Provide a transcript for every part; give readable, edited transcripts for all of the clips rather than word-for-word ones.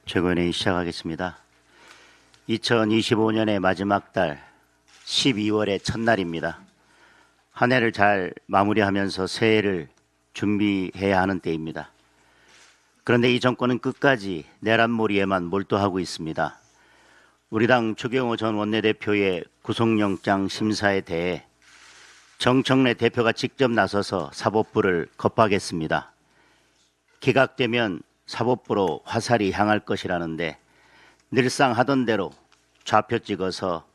최고위원회의 시작하겠습니다. 2025년의 마지막 달 12월의 첫날입니다. 한 해를 잘 마무리하면서 새해를 준비해야 하는 때입니다. 그런데 이 정권은 끝까지 내란몰이에만 몰두하고 있습니다. 우리 당 추경호 전 원내대표의 구속영장 심사에 대해 정청래 대표가 직접 나서서 사법부를 겁박했습니다. 기각되면 사법부로 화살이 향할 것이라는데 늘상 하던 대로 좌표 찍어서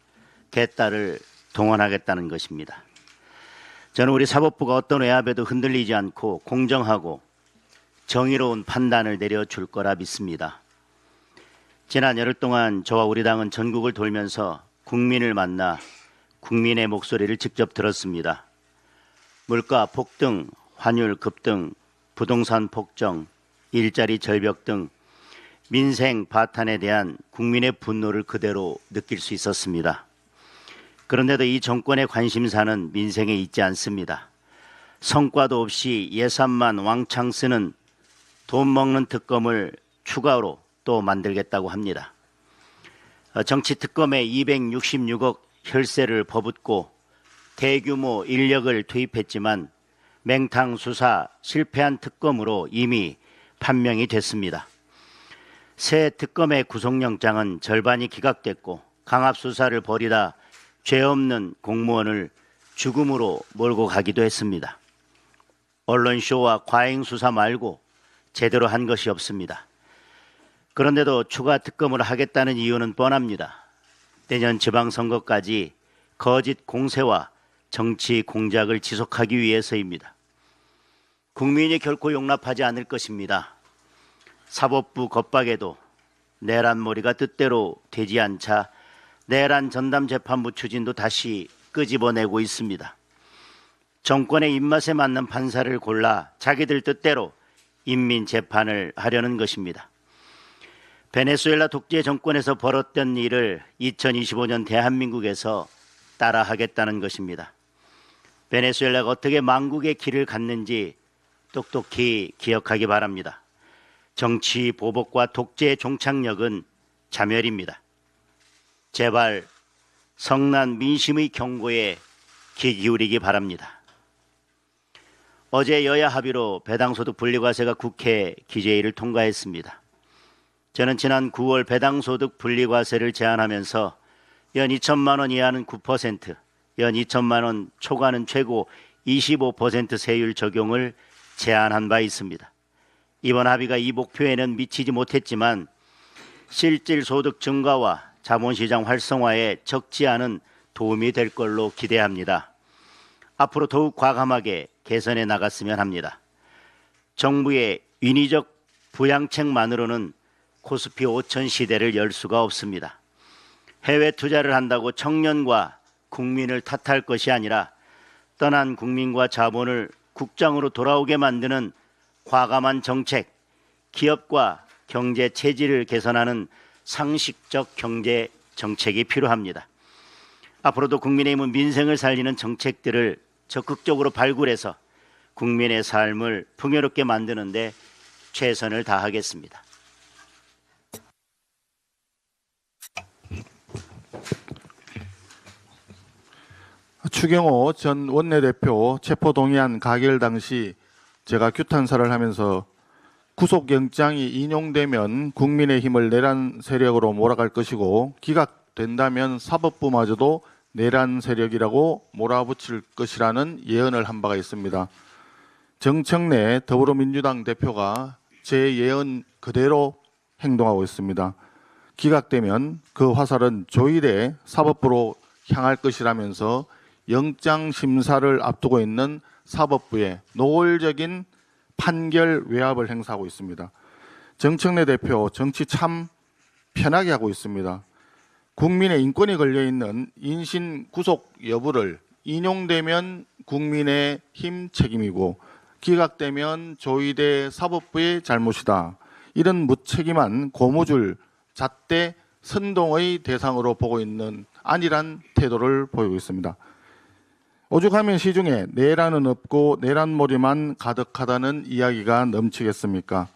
개딸을 동원하겠다는 것입니다. 저는 우리 사법부가 어떤 외압에도 흔들리지 않고 공정하고 정의로운 판단을 내려줄 거라 믿습니다. 지난 열흘 동안 저와 우리 당은 전국을 돌면서 국민을 만나 국민의 목소리를 직접 들었습니다. 물가 폭등, 환율 급등, 부동산 폭정, 일자리 절벽 등 민생 바탄에 대한 국민의 분노를 그대로 느낄 수 있었습니다. 그런데도 이 정권의 관심사는 민생에 있지 않습니다. 성과도 없이 예산만 왕창 쓰는 돈 먹는 특검을 추가로 또 만들겠다고 합니다. 정치 특검에 266억 혈세를 퍼붓고 대규모 인력을 투입했지만 맹탕 수사 실패한 특검으로 이미 판명이 됐습니다. 새 특검의 구속영장은 절반이 기각됐고 강압수사를 벌이다 죄 없는 공무원을 죽음으로 몰고 가기도 했습니다. 언론쇼와 과잉수사 말고 제대로 한 것이 없습니다. 그런데도 추가 특검을 하겠다는 이유는 뻔합니다. 내년 지방선거까지 거짓 공세와 정치 공작을 지속하기 위해서입니다. 국민이 결코 용납하지 않을 것입니다. 사법부 겁박에도 내란몰이가 뜻대로 되지 않자 내란 전담재판부 추진도 다시 끄집어내고 있습니다. 정권의 입맛에 맞는 판사를 골라 자기들 뜻대로 인민재판을 하려는 것입니다. 베네수엘라 독재 정권에서 벌었던 일을 2025년 대한민국에서 따라하겠다는 것입니다. 베네수엘라가 어떻게 망국의 길을 갔는지 똑똑히 기억하기 바랍니다. 정치 보복과 독재의 종착역은 자멸입니다. 제발 성난 민심의 경고에 귀 기울이기 바랍니다. 어제 여야 합의로 배당소득 분리과세가 국회 기재위를 통과했습니다. 저는 지난 9월 배당소득 분리과세를 제안하면서 연 2천만 원 이하는 9%, 연 2천만 원 초과는 최고 25% 세율 적용을 제안한 바 있습니다. 이번 합의가 이 목표에는 미치지 못했지만 실질 소득 증가와 자본시장 활성화에 적지 않은 도움이 될 걸로 기대합니다. 앞으로 더욱 과감하게 개선해 나갔으면 합니다. 정부의 인위적 부양책만으로는 코스피 5천 시대를 열 수가 없습니다. 해외 투자를 한다고 청년과 국민을 탓할 것이 아니라 떠난 국민과 자본을 국장으로 돌아오게 만드는 과감한 정책, 기업과 경제 체질을 개선하는 상식적 경제 정책이 필요합니다. 앞으로도 국민의힘은 민생을 살리는 정책들을 적극적으로 발굴해서 국민의 삶을 풍요롭게 만드는 데 최선을 다하겠습니다. 추경호 전 원내대표 체포동의안 가결 당시 제가 규탄사를 하면서 구속영장이 인용되면 국민의힘을 내란 세력으로 몰아갈 것이고 기각된다면 사법부마저도 내란 세력이라고 몰아붙일 것이라는 예언을 한 바가 있습니다. 정청래 더불어민주당 대표가 제 예언 그대로 행동하고 있습니다. 기각되면 그 화살은 조이대 사법부로 향할 것이라면서 영장 심사를 앞두고 있는 사법부에 노골적인 판결 외압을 행사하고 있습니다. 정청래 대표 정치 참 편하게 하고 있습니다. 국민의 인권이 걸려있는 인신 구속 여부를 인용되면 국민의힘 책임이고 기각되면 조이대 사법부의 잘못이다. 이런 무책임한 고무줄 잣대 선동의 대상으로 보고 있는 안일한 태도를 보이고 있습니다. 오죽하면 시중에 내란은 없고 내란몰이만 가득하다는 이야기가 넘치겠습니까?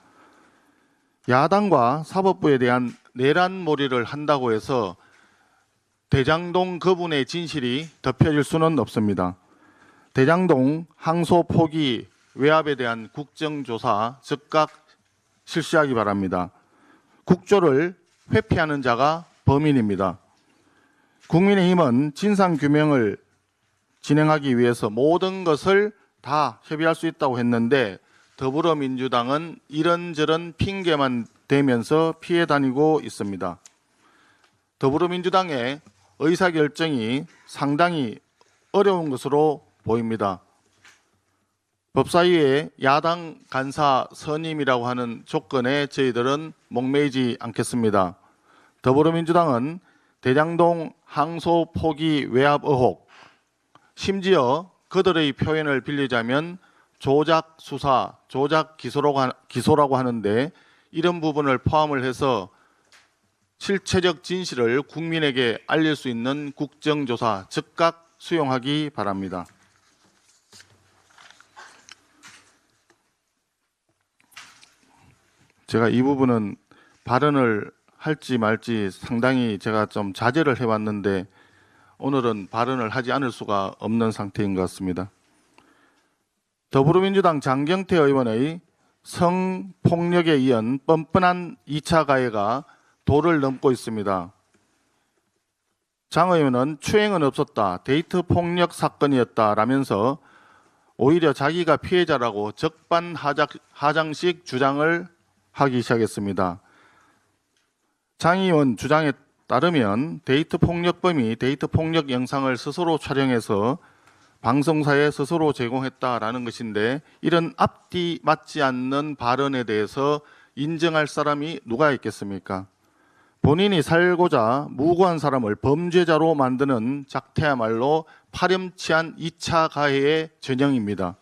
야당과 사법부에 대한 내란몰이를 한다고 해서 대장동 그분의 진실이 덮여질 수는 없습니다. 대장동 항소 포기 외압에 대한 국정조사 즉각 실시하기 바랍니다. 국조를 회피하는 자가 범인입니다. 국민의힘은 진상규명을 진행하기 위해서 모든 것을 다 협의할 수 있다고 했는데 더불어민주당은 이런저런 핑계만 대면서 피해 다니고 있습니다. 더불어민주당의 의사결정이 상당히 어려운 것으로 보입니다. 법사위의 야당 간사 선임이라고 하는 조건에 저희들은 목매이지 않겠습니다. 더불어민주당은 대장동 항소 포기 외압 의혹, 심지어 그들의 표현을 빌리자면 조작 수사, 조작 기소라고 하는데 이런 부분을 포함을 해서 실체적 진실을 국민에게 알릴 수 있는 국정조사 즉각 수용하기 바랍니다. 제가 이 부분은 발언을 할지 말지 상당히 제가 좀 자제를 해왔는데 오늘은 발언을 하지 않을 수가 없는 상태인 것 같습니다. 더불어민주당 장경태 의원의 성폭력에 이은 뻔뻔한 2차 가해가 도를 넘고 있습니다. 장 의원은 추행은 없었다, 데이트 폭력 사건이었다라면서 오히려 자기가 피해자라고 적반하장식 주장을 하기 시작했습니다. 장 의원 주장에 따르면 데이트 폭력범이 데이트 폭력 영상을 스스로 촬영해서 방송사에 스스로 제공했다라는 것인데 이런 앞뒤 맞지 않는 발언에 대해서 인정할 사람이 누가 있겠습니까? 본인이 살고자 무고한 사람을 범죄자로 만드는 작태야말로 파렴치한 2차 가해의 전형입니다.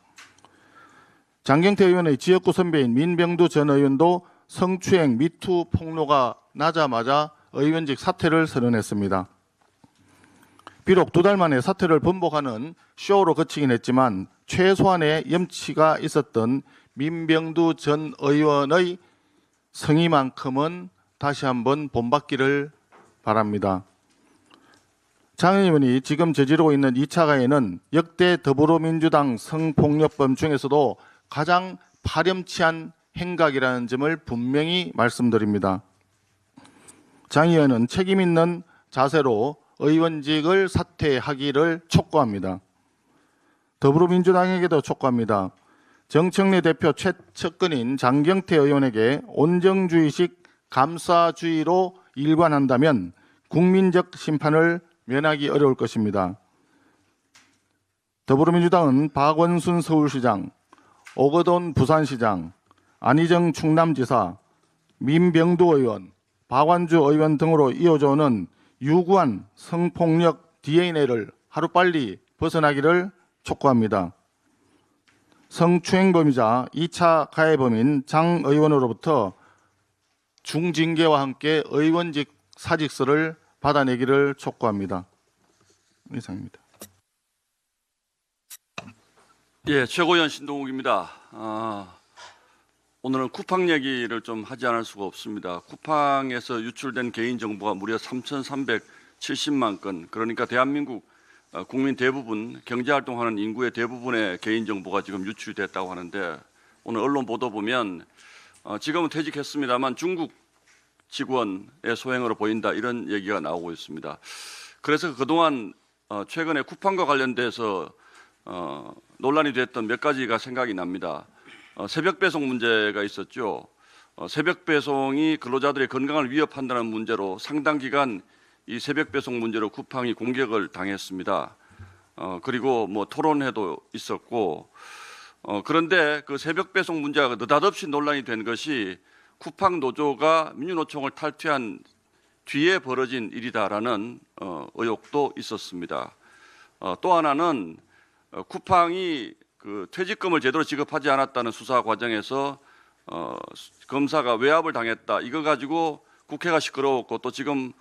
장경태 의원의 지역구 선배인 민병두 전 의원도 성추행 미투 폭로가 나자마자 의원직 사퇴를 선언했습니다. 비록 2달 만에 사퇴를 번복하는 쇼로 그치긴 했지만 최소한의 염치가 있었던 민병두 전 의원의 성의만큼은 다시 한번 본받기를 바랍니다. 장 의원이 지금 저지르고 있는 2차 가해는 역대 더불어민주당 성폭력범 중에서도 가장 파렴치한 행각이라는 점을 분명히 말씀드립니다. 장 의원은 책임 있는 자세로 의원직을 사퇴하기를 촉구합니다. 더불어민주당에게도 촉구합니다. 정청래 대표 최측근인 장경태 의원에게 온정주의식 감사주의로 일관한다면 국민적 심판을 면하기 어려울 것입니다. 더불어민주당은 박원순 서울시장, 오거돈 부산시장, 안희정 충남지사, 민병두 의원, 박완주 의원 등으로 이어져오는 유구한 성폭력 DNA를 하루빨리 벗어나기를 촉구합니다. 성추행범이자 2차 가해범인 장 의원으로부터 중징계와 함께 의원직 사직서를 받아내기를 촉구합니다. 이상입니다. 예, 최고위원 신동욱입니다. 오늘은 쿠팡 얘기를 좀 하지 않을 수가 없습니다. 쿠팡에서 유출된 개인정보가 무려 3,370만 건, 그러니까 대한민국 국민 대부분, 경제활동하는 인구의 대부분의 개인정보가 지금 유출이 됐다고 하는데 오늘 언론 보도 보면 지금은 퇴직했습니다만 중국 직원의 소행으로 보인다 이런 얘기가 나오고 있습니다. 그래서 그동안 최근에 쿠팡과 관련돼서 논란이 됐던 몇 가지가 생각이 납니다. 새벽 배송 문제가 있었죠. 새벽 배송이 근로자들의 건강을 위협한다는 문제로 상당 기간 이 새벽 배송 문제로 쿠팡이 공격을 당했습니다. 그리고 뭐 토론회도 있었고, 그런데 그 새벽 배송 문제가 느닷없이 논란이 된 것이 쿠팡 노조가 민주노총을 탈퇴한 뒤에 벌어진 일이다라는 의혹도 있었습니다. 또 하나는 쿠팡이 그 퇴직금을 제대로 지급하지 않았다는 수사 과정에서 검사가 외압을 당했다. 이거 가지고 국회가 시끄러웠고 또 지금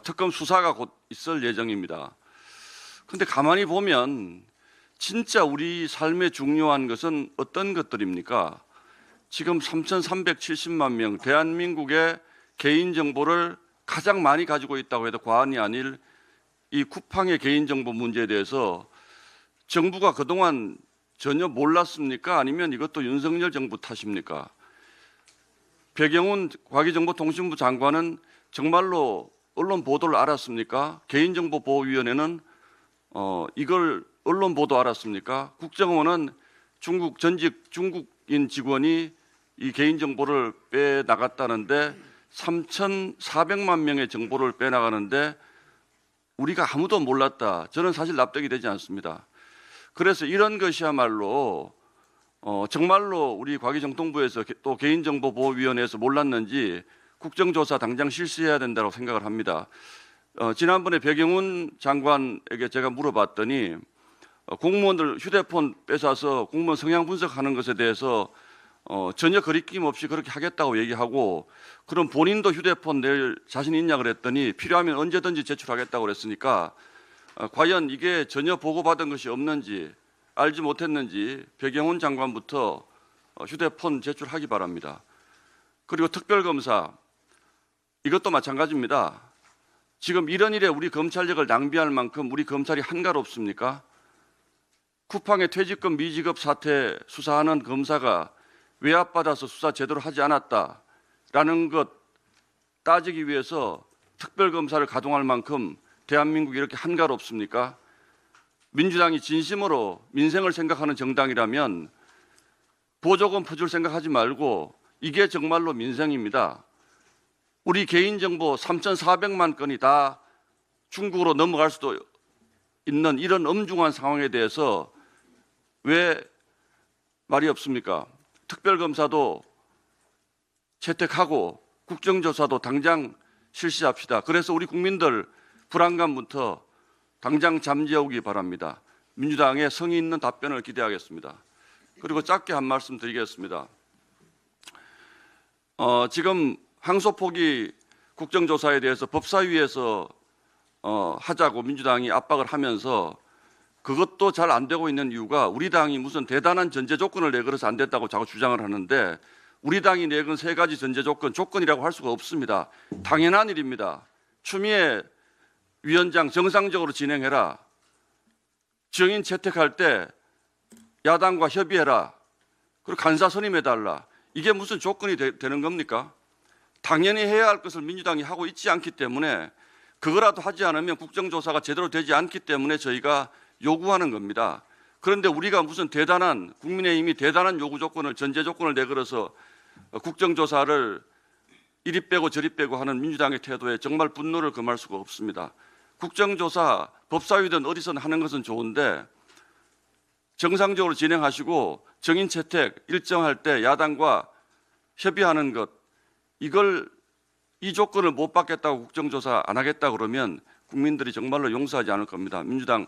특검 수사가 곧 있을 예정입니다. 그런데 가만히 보면 진짜 우리 삶에 중요한 것은 어떤 것들입니까? 지금 3,370만 명 대한민국의 개인정보를 가장 많이 가지고 있다고 해도 과언이 아닐 이 쿠팡의 개인정보 문제에 대해서 정부가 그동안 전혀 몰랐습니까? 아니면 이것도 윤석열 정부 탓입니까? 배경훈 과기정보통신부 장관은 정말로 언론 보도를 알았습니까? 개인정보보호위원회는 이걸 언론 보도 알았습니까? 국정원은 전직 중국인 직원이 이 개인정보를 빼나갔다는데 3,400만 명의 정보를 빼나가는데 우리가 아무도 몰랐다. 저는 사실 납득이 되지 않습니다. 그래서 이런 것이야말로 정말로 우리 과기정통부에서 또 개인정보보호위원회에서 몰랐는지 국정조사 당장 실시해야 된다고 생각을 합니다. 지난번에 배경훈 장관에게 제가 물어봤더니 공무원들 휴대폰 뺏어서 공무원 성향 분석하는 것에 대해서 전혀 거리낌 없이 그렇게 하겠다고 얘기하고 그럼 본인도 휴대폰 낼 자신 있냐 그랬더니 필요하면 언제든지 제출하겠다고 그랬으니까 과연 이게 전혀 보고받은 것이 없는지 알지 못했는지 배경훈 장관부터 휴대폰 제출하기 바랍니다. 그리고 특별검사 이것도 마찬가지입니다. 지금 이런 일에 우리 검찰력을 낭비할 만큼 우리 검찰이 한가롭습니까? 쿠팡의 퇴직금 미지급 사태 수사하는 검사가 외압받아서 수사 제대로 하지 않았다라는 것 따지기 위해서 특별검사를 가동할 만큼 대한민국이 이렇게 한가롭습니까? 민주당이 진심으로 민생을 생각하는 정당이라면 보조금 퍼줄 생각하지 말고 이게 정말로 민생입니다. 우리 개인정보 3,400만 건이 다 중국으로 넘어갈 수도 있는 이런 엄중한 상황에 대해서 왜 말이 없습니까? 특별검사도 채택하고 국정조사도 당장 실시합시다. 그래서 우리 국민들 불안감부터 당장 잠재우기 바랍니다. 민주당의 성의 있는 답변을 기대하겠습니다. 그리고 짧게 한 말씀 드리겠습니다. 지금 항소포기 국정조사에 대해서 법사위에서 하자고 민주당이 압박을 하면서 그것도 잘 안 되고 있는 이유가 우리 당이 무슨 대단한 전제 조건을 내걸어서 안 됐다고 자꾸 주장을 하는데 우리 당이 내건 세 가지 전제 조건이라고 할 수가 없습니다. 당연한 일입니다. 추미애 위원장 정상적으로 진행해라. 증인 채택할 때 야당과 협의해라. 그리고 간사 선임해달라. 이게 무슨 조건이 되는 겁니까? 당연히 해야 할 것을 민주당이 하고 있지 않기 때문에 그거라도 하지 않으면 국정조사가 제대로 되지 않기 때문에 저희가 요구하는 겁니다. 그런데 우리가 무슨 대단한 국민의힘이 대단한 요구 조건을 전제 조건을 내걸어서 국정조사를 이리 빼고 저리 빼고 하는 민주당의 태도에 정말 분노를 금할 수가 없습니다. 국정조사 법사위든 어디선 하는 것은 좋은데 정상적으로 진행하시고 증인 채택 일정할 때 야당과 협의하는 것 이 조건을 못 받겠다고 국정조사 안 하겠다 그러면 국민들이 정말로 용서하지 않을 겁니다. 민주당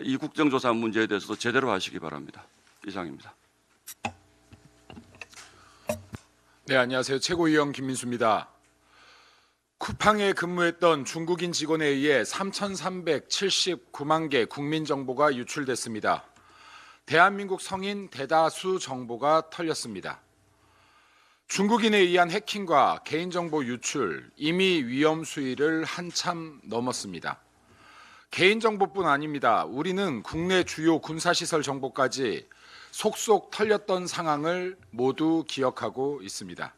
이 국정조사 문제에 대해서도 제대로 하시기 바랍니다. 이상입니다. 네, 안녕하세요. 최고위원 김민수입니다. 쿠팡에 근무했던 중국인 직원에 의해 3,379만 개 국민정보가 유출됐습니다. 대한민국 성인 대다수 정보가 털렸습니다. 중국인에 의한 해킹과 개인정보 유출, 이미 위험 수위를 한참 넘었습니다. 개인정보뿐 아닙니다. 우리는 국내 주요 군사시설 정보까지 속속 털렸던 상황을 모두 기억하고 있습니다.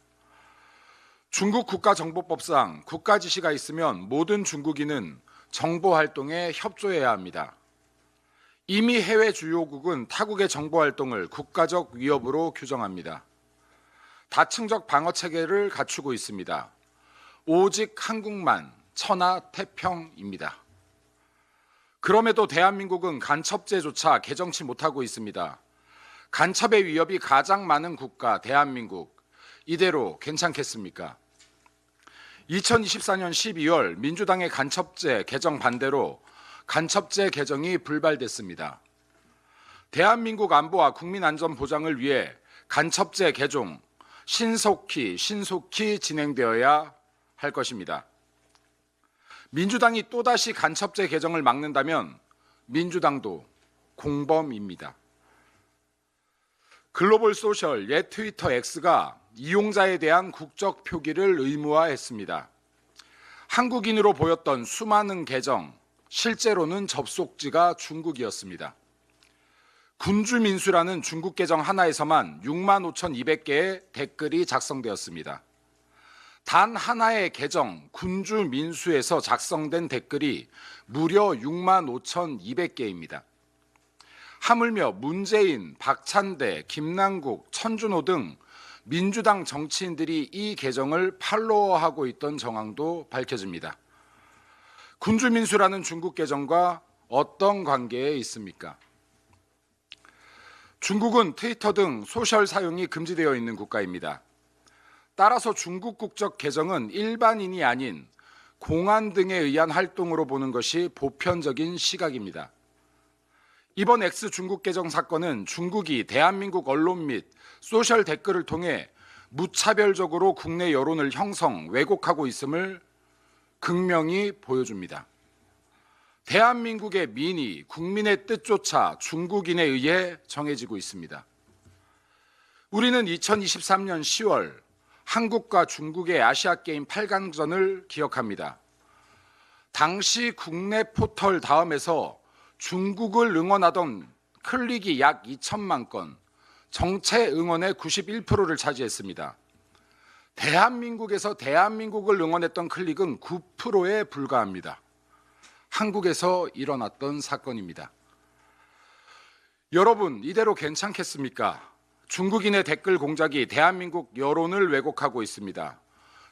중국 국가정보법상 국가 지시가 있으면 모든 중국인은 정보활동에 협조해야 합니다. 이미 해외 주요국은 타국의 정보활동을 국가적 위협으로 규정합니다. 다층적 방어체계를 갖추고 있습니다. 오직 한국만 천하태평입니다. 그럼에도 대한민국은 간첩죄조차 개정치 못하고 있습니다. 간첩의 위협이 가장 많은 국가 대한민국, 이대로 괜찮겠습니까? 2024년 12월 민주당의 간첩죄 개정 반대로 간첩죄 개정이 불발됐습니다. 대한민국 안보와 국민 안전 보장을 위해 간첩죄 개정 신속히 진행되어야 할 것입니다. 민주당이 또다시 간첩죄 개정을 막는다면 민주당도 공범입니다. 글로벌 소셜 옛 트위터 X가 이용자에 대한 국적 표기를 의무화했습니다. 한국인으로 보였던 수많은 계정, 실제로는 접속지가 중국이었습니다. 군주민수라는 중국 계정 하나에서만 65,200개의 댓글이 작성되었습니다. 단 하나의 계정 군주민수에서 작성된 댓글이 무려 65,200개입니다. 하물며 문재인, 박찬대, 김남국, 천준호 등 민주당 정치인들이 이 계정을 팔로워하고 있던 정황도 밝혀집니다. 군주민수라는 중국 계정과 어떤 관계에 있습니까? 중국은 트위터 등 소셜 사용이 금지되어 있는 국가입니다. 따라서 중국 국적 계정은 일반인이 아닌 공안 등에 의한 활동으로 보는 것이 보편적인 시각입니다. 이번 X 중국 계정 사건은 중국이 대한민국 언론 및 소셜 댓글을 통해 무차별적으로 국내 여론을 형성, 왜곡하고 있음을 극명히 보여줍니다. 대한민국의 민의, 국민의 뜻조차 중국인에 의해 정해지고 있습니다. 우리는 2023년 10월 한국과 중국의 아시아게임 8강전을 기억합니다. 당시 국내 포털 다음에서 중국을 응원하던 클릭이 약 2천만 건, 정체 응원의 91%를 차지했습니다. 대한민국에서 대한민국을 응원했던 클릭은 9%에 불과합니다. 한국에서 일어났던 사건입니다. 여러분, 이대로 괜찮겠습니까? 중국인의 댓글 공작이 대한민국 여론을 왜곡하고 있습니다.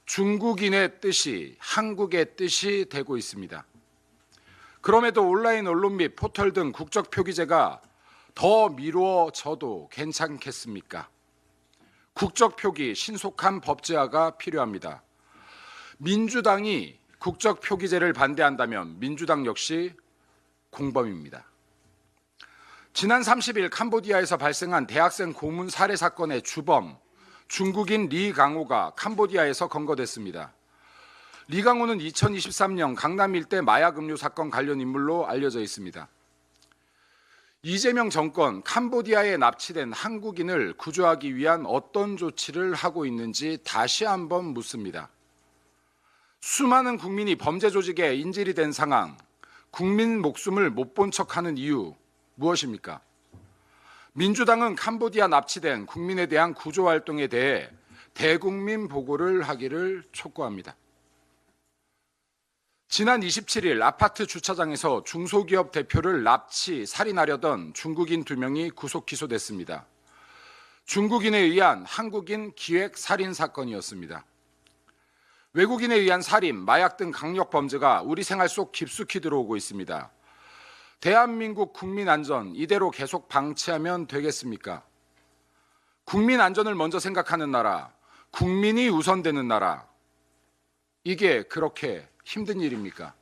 중국인의 뜻이 한국의 뜻이 되고 있습니다. 그럼에도 온라인 언론 및 포털 등 국적 표기제가 더 미루어져도 괜찮겠습니까? 국적 표기 신속한 법제화가 필요합니다. 민주당이 국적 표기제를 반대한다면 민주당 역시 공범입니다. 지난 30일 캄보디아에서 발생한 대학생 고문 살해 사건의 주범 중국인 리 강호가 캄보디아에서 검거됐습니다. 리 강호는 2023년 강남 일대 마약 음료 사건 관련 인물로 알려져 있습니다. 이재명 정권 캄보디아에 납치된 한국인을 구조하기 위한 어떤 조치를 하고 있는지 다시 한번 묻습니다. 수많은 국민이 범죄 조직에 인질이 된 상황, 국민 목숨을 못 본 척하는 이유 무엇입니까? 민주당은 캄보디아 납치된 국민에 대한 구조 활동에 대해 대국민 보고를 하기를 촉구합니다. 지난 27일 아파트 주차장에서 중소기업 대표를 납치, 살인하려던 중국인 2명이 구속 기소됐습니다. 중국인에 의한 한국인 기획 살인 사건이었습니다. 외국인에 의한 살인, 마약 등 강력 범죄가 우리 생활 속 깊숙이 들어오고 있습니다. 대한민국 국민 안전 이대로 계속 방치하면 되겠습니까? 국민 안전을 먼저 생각하는 나라, 국민이 우선되는 나라, 이게 그렇게 힘든 일입니까?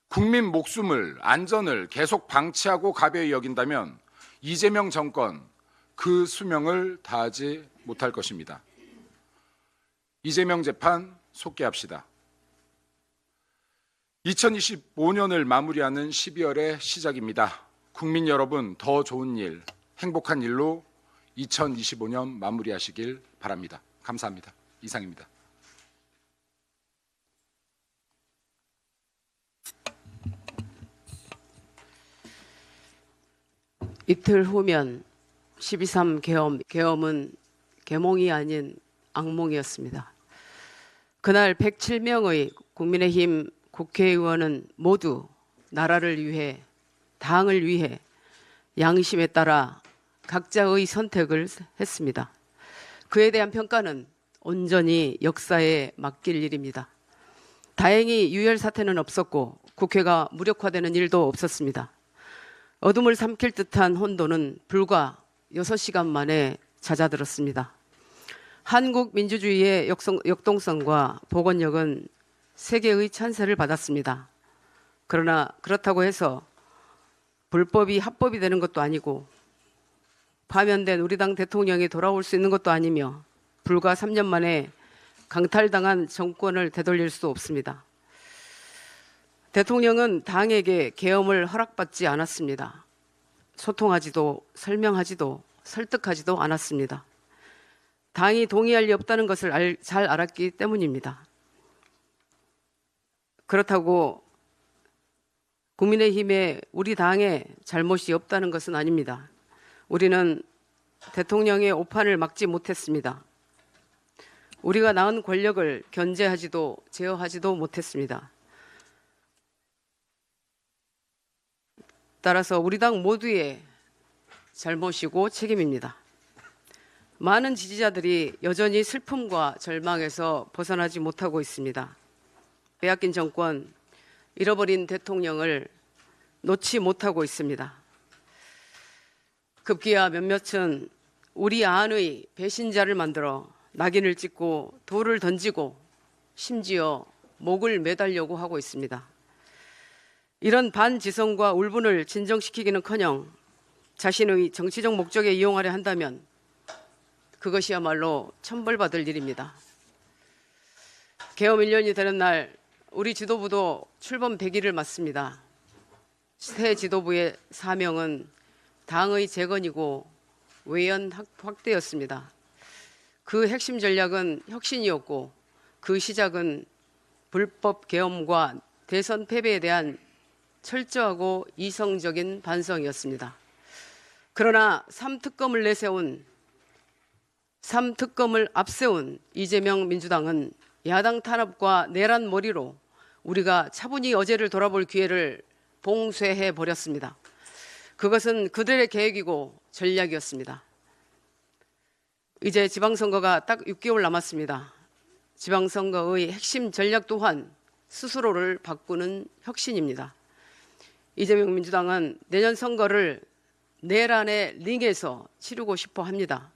국민 목숨을, 안전을 계속 방치하고 가벼이 여긴다면 이재명 정권 그 수명을 다하지 못할 것입니다. 이재명 재판 속개합시다. 2025년을 마무리하는 12월의 시작입니다. 국민 여러분, 더 좋은 일, 행복한 일로 2025년 마무리하시길 바랍니다. 감사합니다. 이상입니다. 이틀 후면 12.3 계엄은 계몽이 아닌 악몽이었습니다. 그날 107명의 국민의힘 국회의원은 모두 나라를 위해, 당을 위해 양심에 따라 각자의 선택을 했습니다. 그에 대한 평가는 온전히 역사에 맡길 일입니다. 다행히 유혈 사태는 없었고 국회가 무력화되는 일도 없었습니다. 어둠을 삼킬 듯한 혼돈은 불과 6시간 만에 잦아들었습니다. 한국 민주주의의 역동성과 복원력은 세계의 찬사를 받았습니다. 그러나 그렇다고 해서 불법이 합법이 되는 것도 아니고 파면된 우리 당 대통령이 돌아올 수 있는 것도 아니며 불과 3년 만에 강탈당한 정권을 되돌릴 수 없습니다. 대통령은 당에게 계엄을 허락받지 않았습니다. 소통하지도 설명하지도 설득하지도 않았습니다. 당이 동의할 리 없다는 것을 잘 알았기 때문입니다. 그렇다고 국민의힘에 우리 당에 잘못이 없다는 것은 아닙니다. 우리는 대통령의 오판을 막지 못했습니다. 우리가 낳은 권력을 견제하지도 제어하지도 못했습니다. 따라서 우리 당 모두의 잘못이고 책임입니다. 많은 지지자들이 여전히 슬픔과 절망에서 벗어나지 못하고 있습니다. 빼앗긴 정권, 잃어버린 대통령을 놓지 못하고 있습니다. 급기야 몇몇은 우리 안의 배신자를 만들어 낙인을 찍고 돌을 던지고 심지어 목을 매달려고 하고 있습니다. 이런 반지성과 울분을 진정시키기는커녕 자신의 정치적 목적에 이용하려 한다면 그것이야말로 천벌받을 일입니다. 개엄 1년이 되는 날 우리 지도부도 출범 100일을 맞습니다. 새 지도부의 사명은 당의 재건이고 외연 확대였습니다. 그 핵심 전략은 혁신이었고 그 시작은 불법 계엄과 대선 패배에 대한 철저하고 이성적인 반성이었습니다. 그러나 3특검을 앞세운 이재명 민주당은 야당 탄압과 내란 머리로 우리가 차분히 어제를 돌아볼 기회를 봉쇄해 버렸습니다. 그것은 그들의 계획이고 전략이었습니다. 이제 지방선거가 딱 6개월 남았습니다. 지방선거의 핵심 전략 또한 스스로를 바꾸는 혁신입니다. 이재명 민주당은 내년 선거를 내란의 링에서 치르고 싶어 합니다.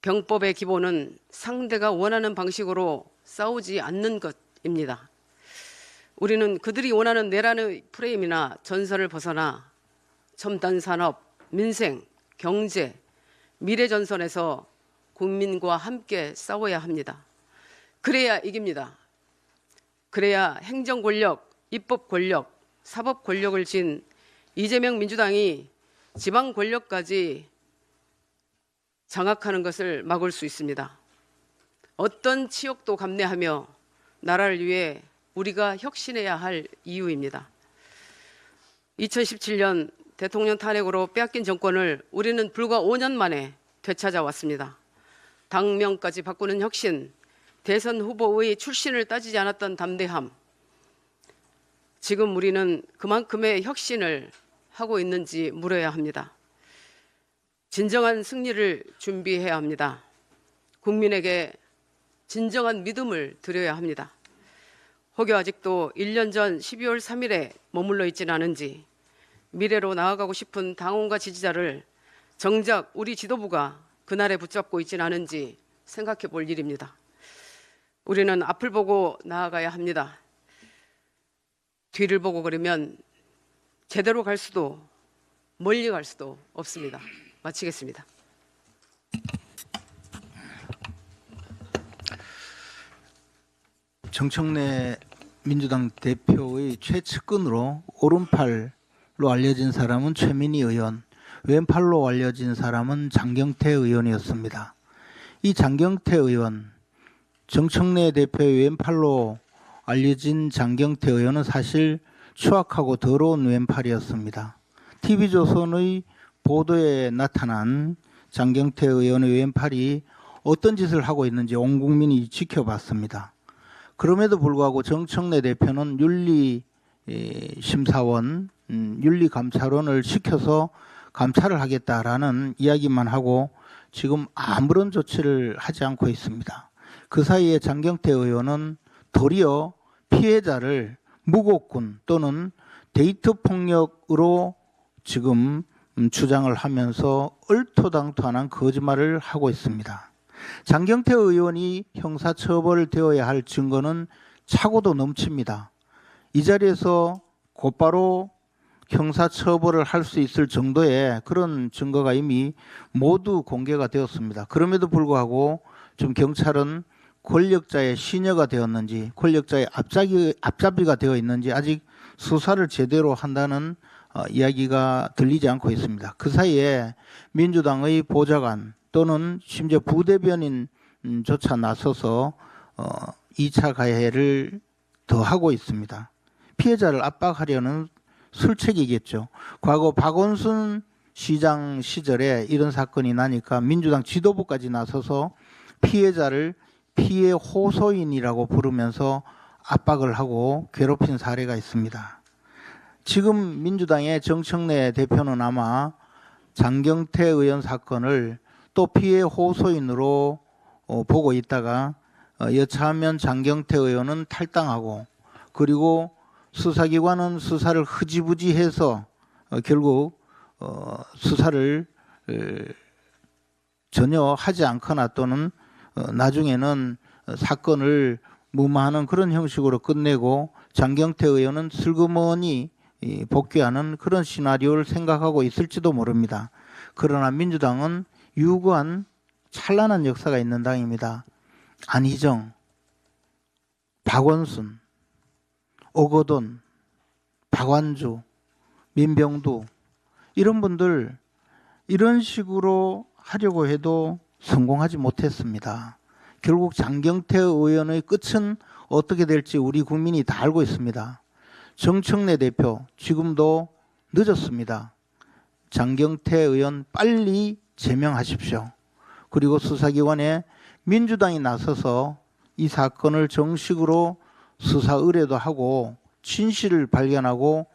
병법의 기본은 상대가 원하는 방식으로 싸우지 않는 것입니다. 우리는 그들이 원하는 내란의 프레임이나 전선을 벗어나 첨단 산업, 민생, 경제, 미래 전선에서 국민과 함께 싸워야 합니다. 그래야 이깁니다. 그래야 행정 권력, 입법 권력, 사법 권력을 쥔 이재명 민주당이 지방 권력까지 장악하는 것을 막을 수 있습니다. 어떤 치욕도 감내하며 나라를 위해 우리가 혁신해야 할 이유입니다. 2017년 대통령 탄핵으로 빼앗긴 정권을 우리는 불과 5년 만에 되찾아왔습니다. 당명까지 바꾸는 혁신, 대선 후보의 출신을 따지지 않았던 담대함, 지금 우리는 그만큼의 혁신을 하고 있는지 물어야 합니다. 진정한 승리를 준비해야 합니다. 국민에게 진정한 믿음을 드려야 합니다. 혹여 아직도 1년 전 12월 3일에 머물러 있지는 않은지 미래로 나아가고 싶은 당원과 지지자를 정작 우리 지도부가 그날에 붙잡고 있지는 않은지 생각해 볼 일입니다. 우리는 앞을 보고 나아가야 합니다. 뒤를 보고 그러면 제대로 갈 수도 멀리 갈 수도 없습니다. 마치겠습니다. 정청래 민주당 대표의 최측근으로 오른팔로 알려진 사람은 최민희 의원, 왼팔로 알려진 사람은 장경태 의원이었습니다. 이 장경태 의원, 정청래 대표의 왼팔로 알려진 장경태 의원은 사실 추악하고 더러운 왼팔이었습니다. TV조선의 보도에 나타난 장경태 의원의 왼팔이 어떤 짓을 하고 있는지 온 국민이 지켜봤습니다. 그럼에도 불구하고 정청래 대표는 윤리심사원, 윤리감찰원을 시켜서 감찰을 하겠다라는 이야기만 하고 지금 아무런 조치를 하지 않고 있습니다. 그 사이에 장경태 의원은 도리어 피해자를 무고군 또는 데이트 폭력으로 지금 주장을 하면서 얼토당토하는 거짓말을 하고 있습니다. 장경태 의원이 형사처벌되어야 할 증거는 차고도 넘칩니다. 이 자리에서 곧바로 형사처벌을 할 수 있을 정도의 그런 증거가 이미 모두 공개가 되었습니다. 그럼에도 불구하고 좀 경찰은 권력자의 시녀가 되었는지 권력자의 앞잡이가 되어 있는지 아직 수사를 제대로 한다는 이야기가 들리지 않고 있습니다. 그 사이에 민주당의 보좌관 또는 심지어 부대변인조차 나서서 2차 가해를 더 하고 있습니다. 피해자를 압박하려는 술책이겠죠. 과거 박원순 시장 시절에 이런 사건이 나니까 민주당 지도부까지 나서서 피해자를 피해 호소인이라고 부르면서 압박을 하고 괴롭힌 사례가 있습니다. 지금 민주당의 정청래 대표는 아마 장경태 의원 사건을 또 피해 호소인으로 보고 있다가 여차하면 장경태 의원은 탈당하고 그리고 수사기관은 수사를 흐지부지해서 결국 수사를 전혀 하지 않거나 또는 나중에는 사건을 무마하는 그런 형식으로 끝내고 장경태 의원은 슬그머니 복귀하는 그런 시나리오를 생각하고 있을지도 모릅니다. 그러나 민주당은 유구한 찬란한 역사가 있는 당입니다. 안희정, 박원순, 오거돈, 박완주, 민병두 이런 분들 이런 식으로 하려고 해도 성공하지 못했습니다. 결국 장경태 의원의 끝은 어떻게 될지 우리 국민이 다 알고 있습니다. 정청래 대표 지금도 늦었습니다. 장경태 의원 빨리 제명하십시오. 그리고 수사기관에 민주당이 나서서 이 사건을 정식으로 수사 의뢰도 하고 진실을 발견하고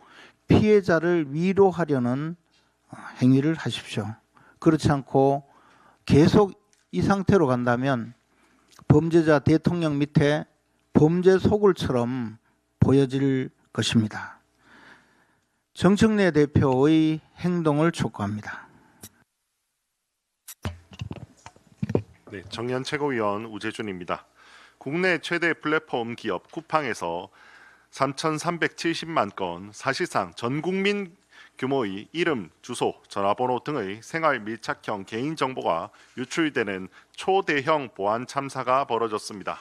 피해자를 위로하려는 행위를 하십시오. 그렇지 않고 계속 이 상태로 간다면 범죄자 대통령 밑에 범죄 소굴처럼 보여질 것입니다. 정청래 대표의 행동을 촉구합니다. 네, 정연 최고위원 우재준입니다. 국내 최대 플랫폼 기업 쿠팡에서 3,370만 건, 사실상 전 국민 규모의 이름, 주소, 전화번호 등의 생활 밀착형 개인정보가 유출되는 초대형 보안 참사가 벌어졌습니다.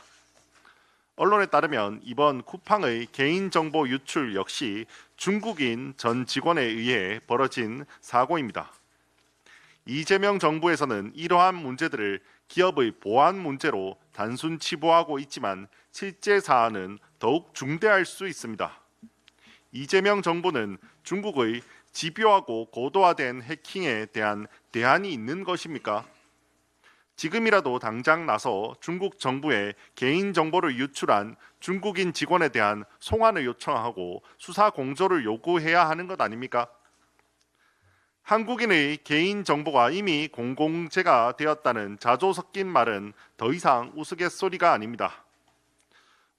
언론에 따르면 이번 쿠팡의 개인정보 유출 역시 중국인 전 직원에 의해 벌어진 사고입니다. 이재명 정부에서는 이러한 문제들을 기업의 보안 문제로 단순 치부하고 있지만 실제 사안은 더욱 중대할 수 있습니다. 이재명 정부는 중국의 집요하고 고도화된 해킹에 대한 대안이 있는 것입니까? 지금이라도 당장 나서 중국 정부의 개인정보를 유출한 중국인 직원에 대한 송환을 요청하고 수사 공조를 요구해야 하는 것 아닙니까? 한국인의 개인정보가 이미 공공재가 되었다는 자조 섞인 말은 더 이상 우스갯소리가 아닙니다.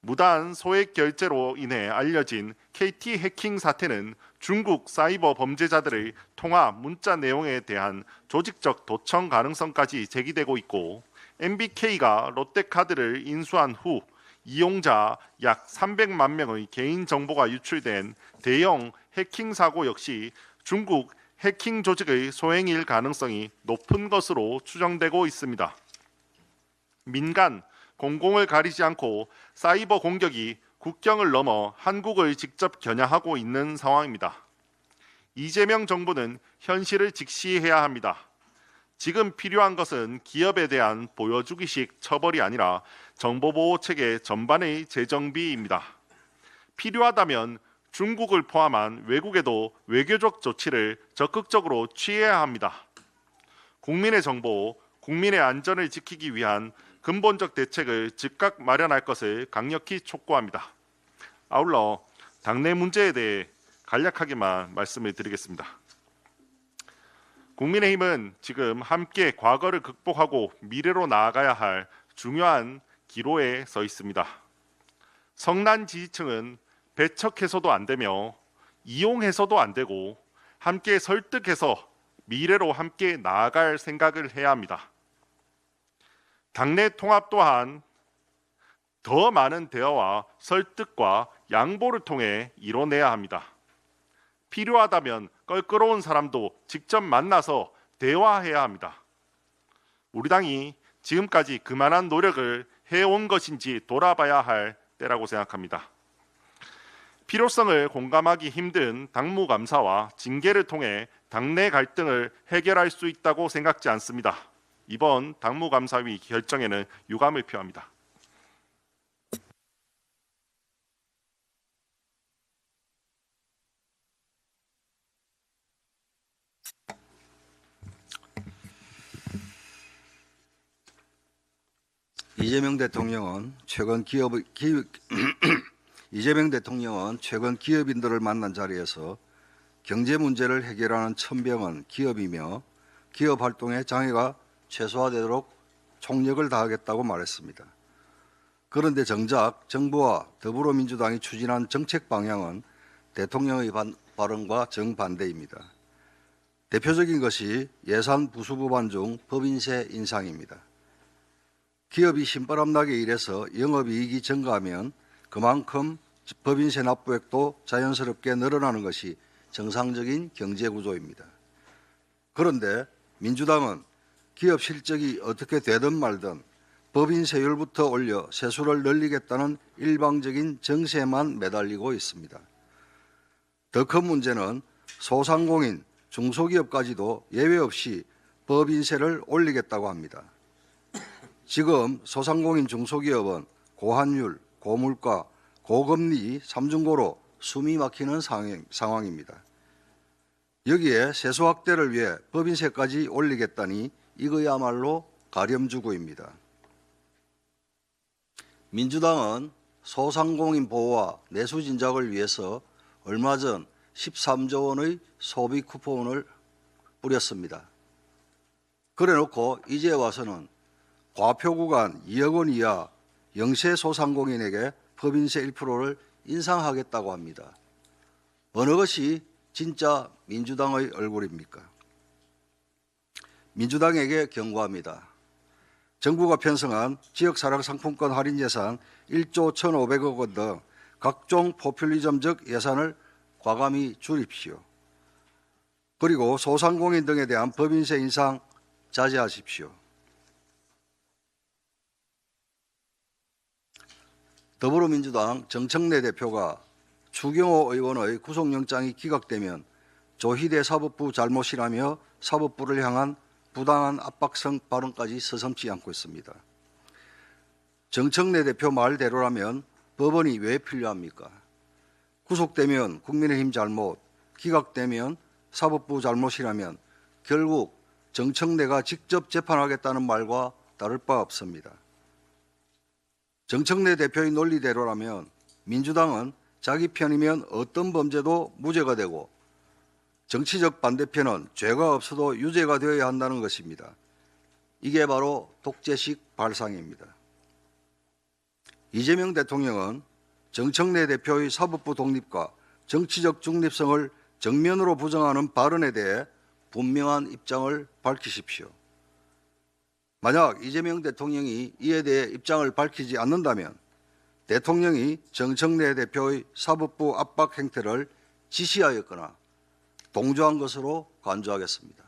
무단 소액 결제로 인해 알려진 KT 해킹 사태는 중국 사이버 범죄자들의 통화 문자 내용에 대한 조직적 도청 가능성까지 제기되고 있고, MBK가 롯데카드를 인수한 후 이용자 약 300만 명의 개인정보가 유출된 대형 해킹 사고 역시 중국 해킹 조직의 소행일 가능성이 높은 것으로 추정되고 있습니다. 민간, 공공을 가리지 않고 사이버 공격이 국경을 넘어 한국을 직접 겨냥하고 있는 상황입니다. 이재명 정부는 현실을 직시해야 합니다. 지금 필요한 것은 기업에 대한 보여주기식 처벌이 아니라 정보보호체계 전반의 재정비입니다. 필요하다면 중국을 포함한 외국에도 외교적 조치를 적극적으로 취해야 합니다. 국민의 정보, 국민의 안전을 지키기 위한 근본적 대책을 즉각 마련할 것을 강력히 촉구합니다. 아울러 당내 문제에 대해 간략하게만 말씀을 드리겠습니다. 국민의힘은 지금 함께 과거를 극복하고 미래로 나아가야 할 중요한 기로에 서 있습니다. 성난 지지층은 배척해서도 안 되며 이용해서도 안 되고 함께 설득해서 미래로 함께 나아갈 생각을 해야 합니다. 당내 통합 또한 더 많은 대화와 설득과 양보를 통해 이뤄내야 합니다. 필요하다면 껄끄러운 사람도 직접 만나서 대화해야 합니다. 우리 당이 지금까지 그만한 노력을 해온 것인지 돌아봐야 할 때라고 생각합니다. 필요성을 공감하기 힘든 당무감사와 징계를 통해 당내 갈등을 해결할 수 있다고 생각지 않습니다. 이번 당무감사위 결정에는 유감을 표합니다. 이재명 대통령은 최근 기업인들을 만난 자리에서 경제 문제를 해결하는 천병은 기업이며 기업 활동의 장애가 최소화되도록 총력을 다하겠다고 말했습니다. 그런데 정작 정부와 더불어민주당이 추진한 정책 방향은 대통령의 발언과 정반대입니다. 대표적인 것이 예산 부수부반 중 법인세 인상입니다. 기업이 신바람나게 일해서 영업이익이 증가하면 그만큼 법인세 납부액도 자연스럽게 늘어나는 것이 정상적인 경제구조입니다. 그런데 민주당은 기업 실적이 어떻게 되든 말든 법인세율부터 올려 세수를 늘리겠다는 일방적인 정세만 매달리고 있습니다. 더 큰 문제는 소상공인, 중소기업까지도 예외 없이 법인세를 올리겠다고 합니다. 지금 소상공인 중소기업은 고환율, 고물가, 고금리 삼중고로 숨이 막히는 상황입니다. 여기에 세수 확대를 위해 법인세까지 올리겠다니 이거야말로 가렴주구입니다. 민주당은 소상공인 보호와 내수 진작을 위해서 얼마 전 13조 원의 소비 쿠폰을 뿌렸습니다. 그래놓고 이제 와서는 과표 구간 2억 원 이하 영세 소상공인에게 법인세 1%를 인상하겠다고 합니다. 어느 것이 진짜 민주당의 얼굴입니까? 민주당에게 경고합니다. 정부가 편성한 지역사랑 상품권 할인 예산 1조 1,500억 원 등 각종 포퓰리즘적 예산을 과감히 줄입시오. 그리고 소상공인 등에 대한 법인세 인상 자제하십시오. 더불어민주당 정청래 대표가 추경호 의원의 구속영장이 기각되면 조희대 사법부 잘못이라며 사법부를 향한 부당한 압박성 발언까지 서슴지 않고 있습니다. 정청래 대표 말대로라면 법원이 왜 필요합니까? 구속되면 국민의힘 잘못, 기각되면 사법부 잘못이라면 결국 정청래가 직접 재판하겠다는 말과 다를 바 없습니다. 정청래 대표의 논리대로라면 민주당은 자기 편이면 어떤 범죄도 무죄가 되고 정치적 반대편은 죄가 없어도 유죄가 되어야 한다는 것입니다. 이게 바로 독재식 발상입니다. 이재명 대통령은 정청래 대표의 사법부 독립과 정치적 중립성을 정면으로 부정하는 발언에 대해 분명한 입장을 밝히십시오. 만약 이재명 대통령이 이에 대해 입장을 밝히지 않는다면 대통령이 정청래 대표의 사법부 압박 행태를 지시하였거나 동조한 것으로 간주하겠습니다.